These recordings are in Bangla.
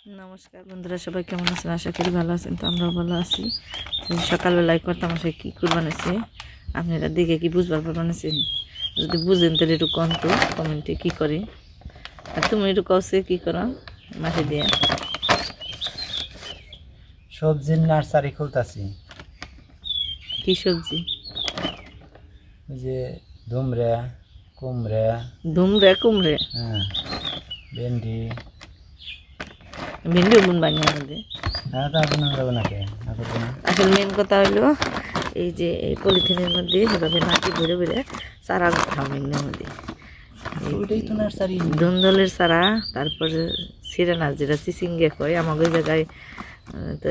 নমস্কার বন্ধুরা, সবাই কেমন আছেন? আশা করি ভালো আছেন। তো আমরাও ভালো আছি। সকালবেলায় করতাম আসে কী করে বানাইছে, আপনারা দেখে কি বুঝবার পর বানাইছেন? যদি বুঝেন তাহলে একটু কম তো কমেন্টে কী করে। আর তুমি একটু কষে কী করো মাঠে দিয়ে? সবজির নার্সারি খুলতাছি। কি সবজি? ওই যে ধুমরা, কুমড়া, ধুমরে কুমড়ে, হ্যাঁ, ভেন্ডি। ভিন্ডিও বুন বানিয়ে আমাদের। হ্যাঁ, তা আপনার যাবো নাকি না করবো না? আসলে মেন কথা হলো এই যে এই পলিথিনের মধ্যে সেভাবে মাটি ভরে ভরে চারা ঠামের মধ্যে ওইটাই তো নার্সারি। ধুন্দলের চারা, তারপরে সিরেনাস যেটা চিচিঙ্গে কয় আমাদের জায়গায়। তো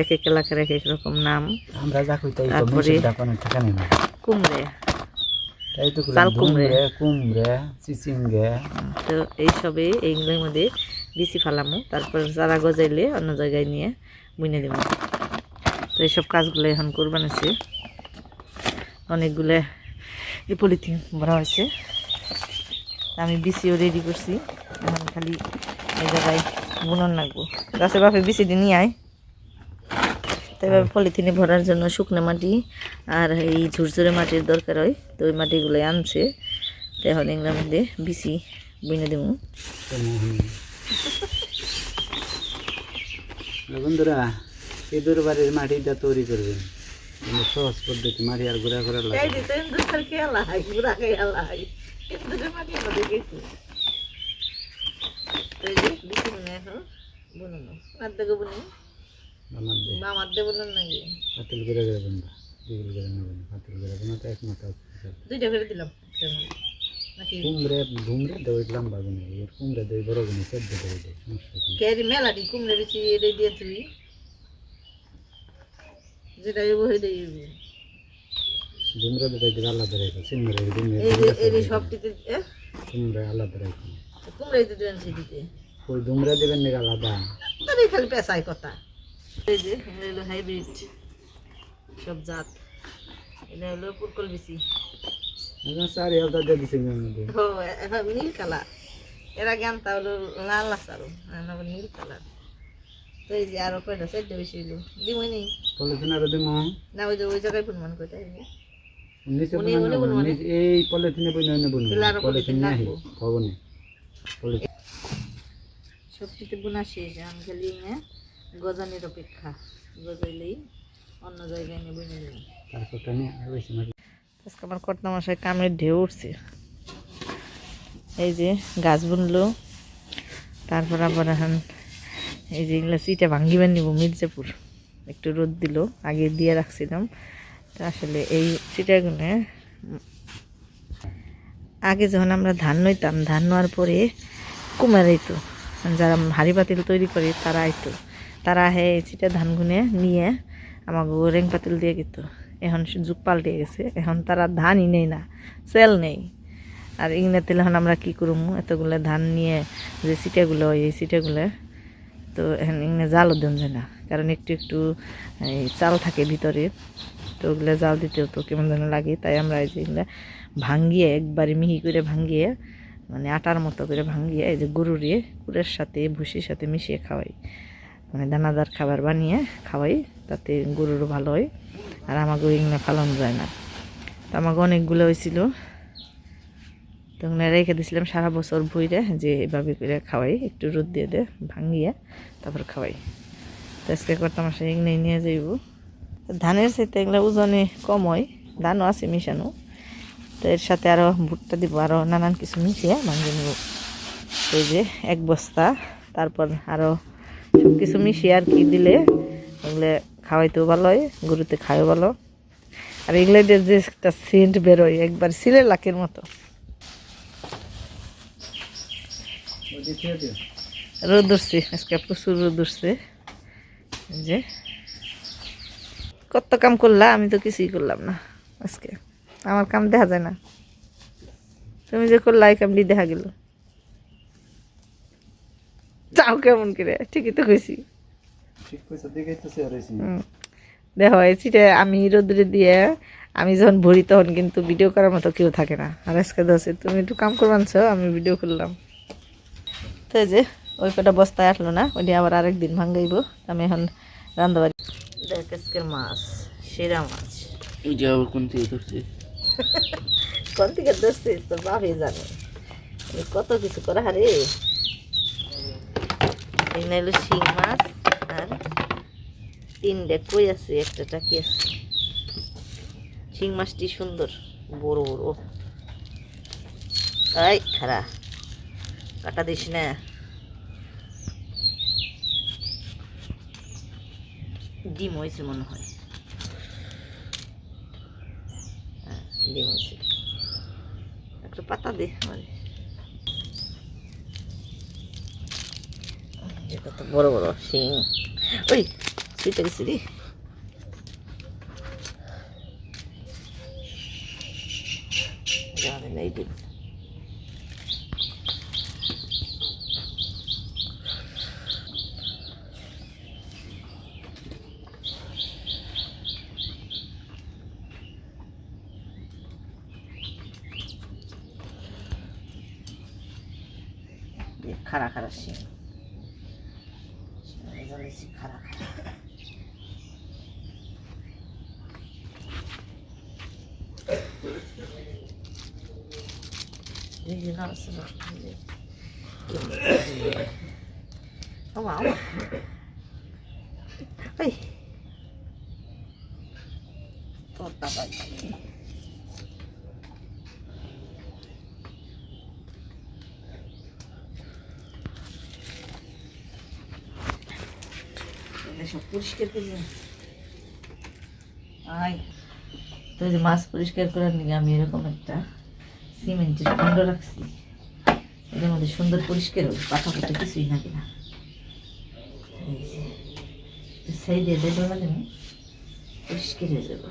এক এক এলাকার এক এক রকম নাম। আমরা যা কই তাই তো, তারপরে মেশিন ডাক অনেক টাকা নেই না। কুমড়ে, তাই তো চাল কুমড়ে। ধুমরা, কুমড়া, চিচিঙ্গা। তো এইসবে এইগুলোর মধ্যে বিচি ফালামো, তারপর চারা গজাইলে অন্য জায়গায় নিয়ে বুনে দেবো। তো এইসব কাজগুলো এখন করবান আছে। অনেকগুলো এই পলিথিন ভরা হয়েছে, আমি বিচিও রেডি করছি। এখন খালি এই জায়গায় বুনন লাগবো। গাছের বাপে বিচি দিয়ে নিয়ে আয়। তো এভাবে পলিথিনে ভরার জন্য শুকনো মাটি আর এই ঝুরঝুরে মাটির দরকার হয়। তো ওই মাটিগুলোই আনছে। তো এখন এগুলোর মধ্যে বিচি বুনে দেবো। বন্ধুরা, ইঁদুর বাড়ির মাটিটা তৈরি করবেন। সহজ পদ্ধতি, মাটি আর গুঁড়া করে লাগে। পাতিল করে দেবেন না, দিগুল করে নেবেন। পাতিল করে দেবেন তো এক মাথা। কুমড়ে ধুমরে দেওয়া লম্বা গুনে, এর কুমড়ে দেওয়া বড় গুনে, সেদ্ধ দেওয়া সমস্যা। মেলাটি কুমড়ে বেশি এটা দিয়ে তুই যেটা ধুমরে দেওয়া আলাদা রেখে, সিমরে সবটিতে কুমড়ে আলাদা রেখে। কুমড়াই তো দেবেন সেদিকে, ওই ধুমরে দেবেন নাকি আলাদা? তাহলে খালি পেশাই কথা। এই যে এটা হলো হাইব্রিড সব জাত। এটা হলো পুরকল বিচি। সারি আলাদা দিয়ে দিচ্ছি মধ্যে। ও এখন নীল কালার, এর আগে আনতা হলো লাল আসারো, আবার নীল কালার। তো এই যে আরো কয়টা চারটে বেশি হইলো দিমই নেই। পলিথিন আরো দিব না, ওই যে ওই জায়গায় বুনমান কয়টা হইলো নিচে এই পলিথিনে বই নয় বুন পলিথিন নাই ভবনে পলিথিন সবটিতে বোনা শেষ। আমি খালি গজানির অপেক্ষা, গজাইলেই অন্য জায়গায় নিয়ে বুনে নেব। তারপরটা নিয়ে আর বেশি মাটি। আজকে আমার কর্তা মশাই কামের ঢেউ উঠছে। এই যে গাছ বুনলো, তারপর আবার এখন এই যে এগুলো চিটা ভাঙ্গিবার নিব। মির্জাপুর একটু রোদ দিল, আগে দিয়ে রাখছিলাম। তো আসলে এই চিটাগুলো আগে যখন আমরা ধান নইতাম, ধান নেওয়ার পরে কুমার আইতো, যারা হাড়ি পাতিল তৈরি করে তারা আইতো। তারা এই চিটা ধানগুনে নিয়ে আমাকে রেং পাতিল দিয়ে গেত। এখন যুগ পাল্টে গেছে, এখন তারা ধানই নেই না, সেল নেই। আর ইংনে তেলে এখন আমরা কী করবো এতগুলো ধান নিয়ে, যে চিটাগুলো হয় এই চিটাগুলো তো এখন ইংনে জালও দেন যায় না, কারণ একটু একটু এই চাল থাকে ভিতরে। তো ওগুলো জাল দিতেও তো কেমন যেন লাগে। তাই আমরা এই যে এগুলো ভাঙ্গিয়ে একবারে মিহি করে ভাঙ্গিয়ে, মানে আটার মতো করে ভাঙ্গিয়ে এই যে গরুরে কুড়ের সাথে ভুসির সাথে মিশিয়ে খাওয়াই, মানে দানাদার খাবার বানিয়ে খাওয়াই। তাতে গরুরও ভালো হয়, আর আমাকে এগুলো ফালানো যায় না। তো আমাকে অনেকগুলো হয়েছিল, তো রেখে দিয়েছিলাম সারা বছর ভুইরে, যে এভাবে করে খাওয়াই, একটু রোদ দিয়ে ভাঙ্গিয়ে তারপর খাওয়াই। তো আজকে করতাম আসে এগুলো নিয়ে যাইব। ধানের সাথে এগুলো ওজনে কম হয়, ধানও আছে মিশানো। তো এর সাথে আরও ভুট্টা দিব, আরও নানান কিছু মিশিয়ে ভাঙিয়ে নেব। এই যে এক বস্তা, তারপর আরও সব কিছু মিশিয়ে আর কি দিলে এগুলো খাওয়াইতেও ভালো হয়, গরুতে খায়ও ভালো। আর এগুলো দিয়ে যে একটা সেন্ট বেরোয় একবার সিলের লাখের মতো। রোদ উঠছে আজকে, প্রচুর রোদ উঠছে। যে কত কাম করলাম, আমি তো কিছুই করলাম না আজকে, আমার কাম দেখা যায় না। তুমি যে করলা এই কামটি দেখা গেল। চাও কেমন করে? ঠিকই তো কইছি। দেখো এই চিটে আমি রোদ্রে দিয়ে আমি যখন ভরি তখন কিন্তু ভিডিও করার মতো কেউ থাকে না। আর আজকে ধরছে তুমি একটু কাম করবানছ, আমি ভিডিও করলাম। তো যে ওই কটা বস্তায় আসলো না, ওইটা আবার আরেকদিন ভাঙ্গাইব। আমি এখন রান্দাবাড়ি। দেখ আজকের মাছ, সেরা মাছ। এটা আবার কোন থেকে ধরছে? কোন থেকে ধরছি তোর বাপই জানে, কত কিছু করা হারে। এখানে হলো শিং মাছ, আর 3টে কই আছে, একটা টাকি আছে। শিং মাছটি সুন্দর, বড় বড়। এই খারা কাটা দিস না। ডিম হয়েছে মনে হয়, হ্যাঁ ডিম হয়েছে। একটা পাতা দে মানে, কত বড় বড় শিং। ওই সুইটা গেছি রে। জানি না এই ডিম। খাড়া খাড়া শিং, খাড়া খাড়া। সব পরিষ্কার করবো। তো যে মাছ পরিষ্কার করার নিয়ে আমি এরকম একটা সিমেন্টের খন্ড রাখছি, এটার মধ্যে সুন্দর পরিষ্কার হবে, পাতা পাতা কিছুই না কিনা। সেই দিয়ে দেবো মানে পরিষ্কার হয়ে যাবো।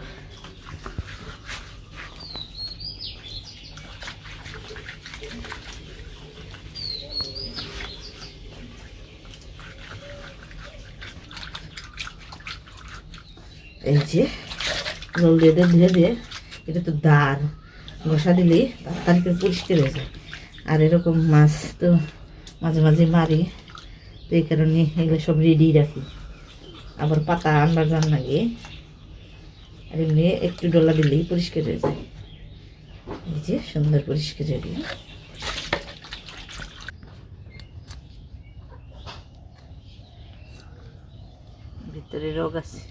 এই যে জল দিয়ে ধুয়ে দিয়ে, এটা তো দাঁড় ঘষা দিলেই তাড়াতাড়ি করে পরিষ্কার হয়ে যায়। আর এরকম মাছ তো মাঝে মাঝে মারি, তো এই কারণে এগুলো সব রেডি রাখি। আবার পাতা আনবার যান লাগে, আর এমনি একটু ডলা দিলেই পরিষ্কার হয়ে যায়। এই যে সুন্দর পরিষ্কার হয়ে গেল। ভিতরে রোগ আছে,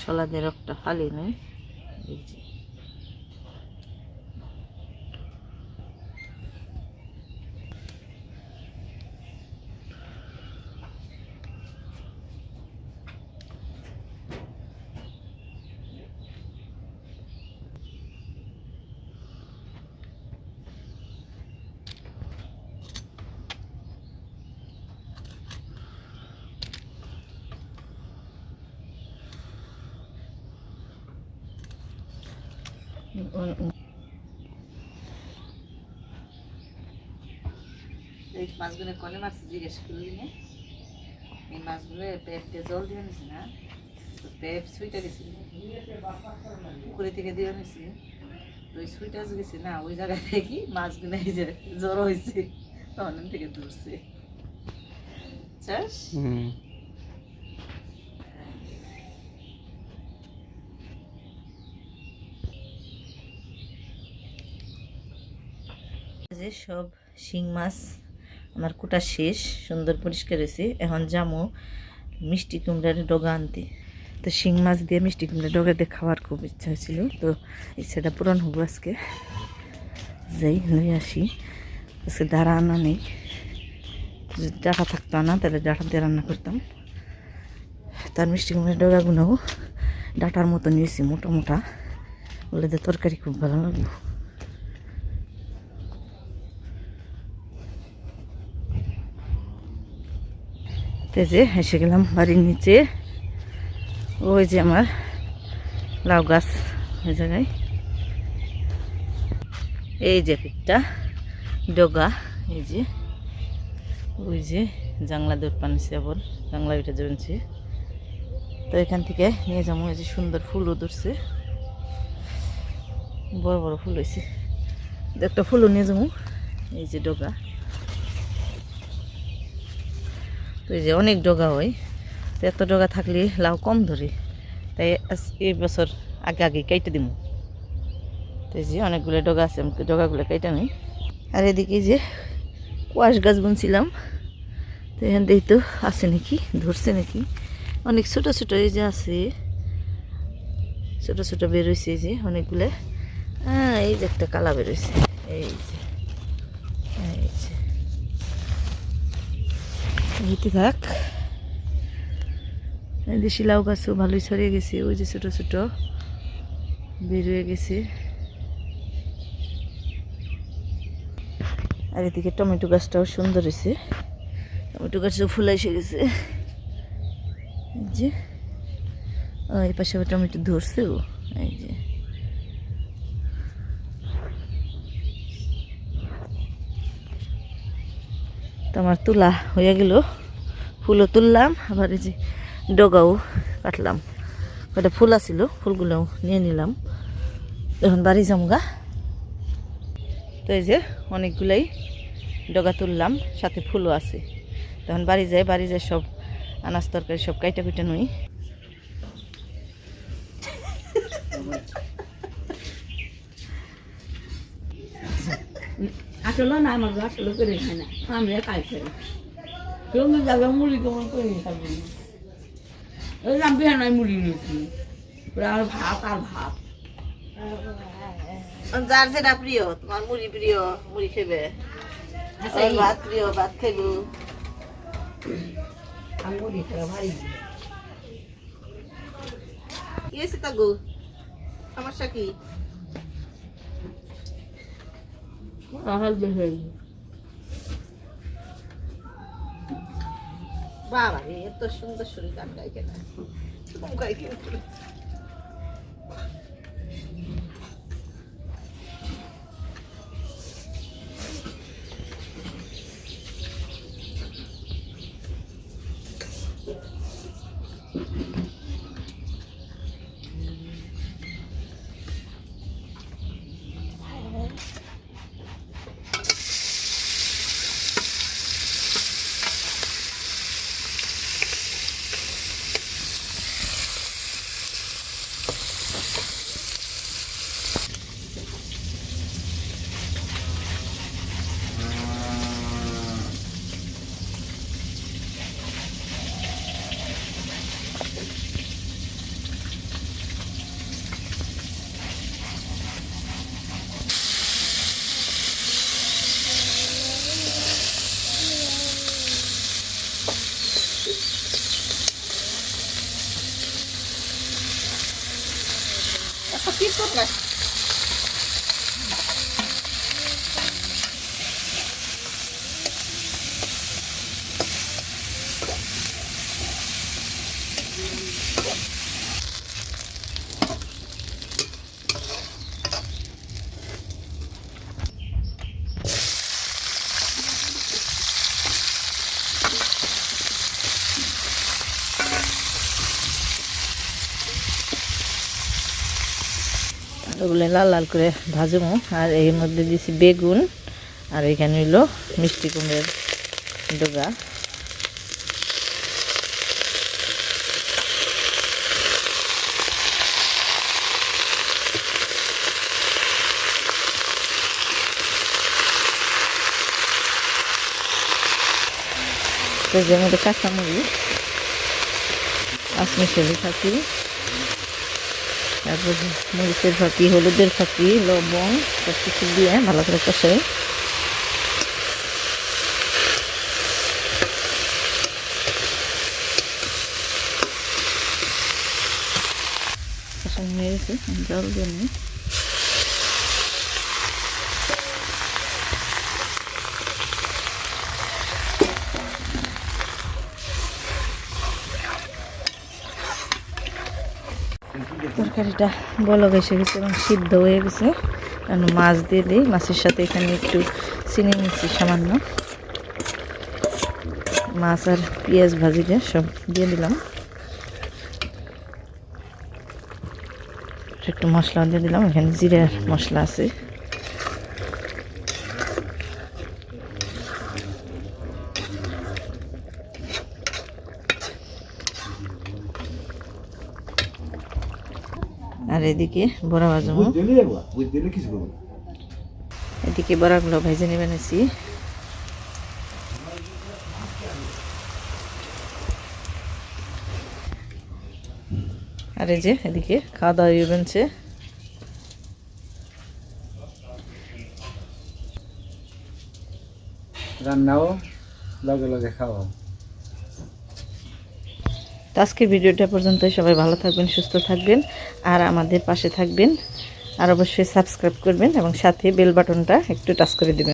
সলাদের রোগটা ফালি নয়। এই যে এই মাছগুলো কনে মারছি জিজ্ঞেস করলি না? এই মাছগুলো পেঁপে জল দিয়ে নিছি না, পেঁপ সুইটা গেছি পুকুরি থেকে দিয়ে নিছি। তো ওই সুইটা গেছি না, ওই জায়গা থেকে মাছগুলো এই যে জ্বর হয়েছে, তখন থেকে ধরছে। চাষ যে সব শিং মাছ আমার কুটা শেষ, সুন্দর পরিষ্কার হয়েছে। এখন যাবো মিষ্টি কুমড়ার ডগা আনতে। তো শিং মাছ দিয়ে মিষ্টি কুমড়ার ডগা দিয়ে খাওয়ার খুব ইচ্ছা হয়েছিল, তো ইচ্ছাটা পূরণ হবো আজকে। যাই নিয়ে আসি, আজকে ডাঁটা আনা নেই। যদি ডাঁটা থাকতো না তাহলে ডাঁটা দিয়ে রান্না করতাম। তার মিষ্টি কুমড়ার ডগাগুলোও ডাঁটার মতো নিয়েছি, মোটা মোটা, বলে যে তরকারি খুব ভালো লাগলো। যে এসে গেলাম বাড়ির নিচে। ওই যে আমার লাউ গাছ ওই জায়গায়, এই যে একটা ডগা, এই যে ওই যে জাংলা দৌড় পানিছে, আবার জাংলা ওইটা জমছে। তো এখান থেকে নিয়ে যাবো। এই যে সুন্দর ফুলও ধরছে, বড় বড় ফুল হয়েছে। একটা ফুলও নিয়ে যাবো। এই যে ডগা, তো এই যে অনেক ডগা হয়, তো এত ডগা থাকলে লাউ কম ধরে, তাই এই বছর আগে আগে কেটে দিব। তো এই যে অনেকগুলো ডগা আছে, আমি ডগাগুলো কেটে নিই। আর এদিকে যে কোয়াশ গাছ বুনছিলাম, তো এখান থেকে তো আছে নাকি, ধরছে নাকি, অনেক ছোটো ছোটো এই যে আছে, ছোটো ছোটো বেরোইছে এই যে অনেকগুলো। এই যে একটা কালা বেরোইছে, এই যে এইতে থাক। এই যে শিলাও গাছও ভালোই ছড়িয়ে গেছে, ওই যে ছোটো ছোটো বেরিয়ে গেছে। আর এদিকে টমেটো গাছটাও সুন্দর হয়েছে, টমেটো গাছও ফুল এসে গেছে। এই যে এই পাশে টমেটো ধরছেও, এই যে তো আমার তোলা হয়ে গেল, ফুলও তুললাম, আবার এই যে ডগাও কাটলাম। কটা ফুল আছিল, ফুলগুলোও নিয়ে নিলাম। এখন বাড়ি যামগা। তো এই যে অনেকগুলাই ডগা তুললাম, সাথে ফুলও আছে। তখন বাড়ি যায় সব আনাজ তরকারি সব কাইটা কুইটা নই। আসলে না আমার আসলে করে খাই না, আমি খাই খাই কেমন যাবে মুড়ি কেমন করে খাবো না। ওই আমি বিহার মুড়ি নিয়েছি, আর ভাত আর ভাত। যার যেটা প্রিয়, তোমার মুড়ি প্রিয় মুড়ি খাবে, ভাত প্রিয় ভাত খাইব। আমি মুড়ি খেলা ভারী কি হয়েছে তাগু, সমস্যা কি? বাবা রে, এত সুন্দর শরীর কাটাই কেন কি করবে? ওগুলো লাল লাল করে ভাজবো। আর এর মধ্যে দিয়েছি বেগুন, আর এখানে হইলো মিষ্টি কুমড়ের ডগা। তো যে মধ্যে কাঁচামরিচ, কাশ্মীরি থাকি, তারপর মরিচের ফাঁকি, হলুদের ফাঁকি, লবণ সব কিছু দিয়ে ভালো করে কষাই। কষানো হয়ে গেছে, জল দিয়ে নিই। তরকারিটা বলক এসে গেছে এবং সিদ্ধ হয়ে গেছে। কারণ মাছ দিয়ে দিই, মাছের সাথে এখানে একটু চিনি মিশি সামান্য, মাছ আর পেঁয়াজ ভাজিটা সব দিয়ে দিলাম, একটু মশলা দিয়ে দিলাম। এখানে জিরার মশলা আছে, এদিকে বড়া ভাজবো, দিলে যাবো, বুঝ দিলে কিছু করবো না। এদিকে বড়াগুলো ভেজে নিয়ে বানাইছি। আর এই যে এদিকে খাওয়া দাওয়া বেনছে। রান্নাও লগে লগে খাওয়া। তো আজকের ভিডিওটা পর্যন্ত, সবাই ভালো থাকবেন, সুস্থ থাকবেন, আর আমাদের পাশে থাকবেন, আর অবশ্যই সাবস্ক্রাইব করবেন এবং সাথে বেল বাটনটা একটু টাচ করে দেবেন।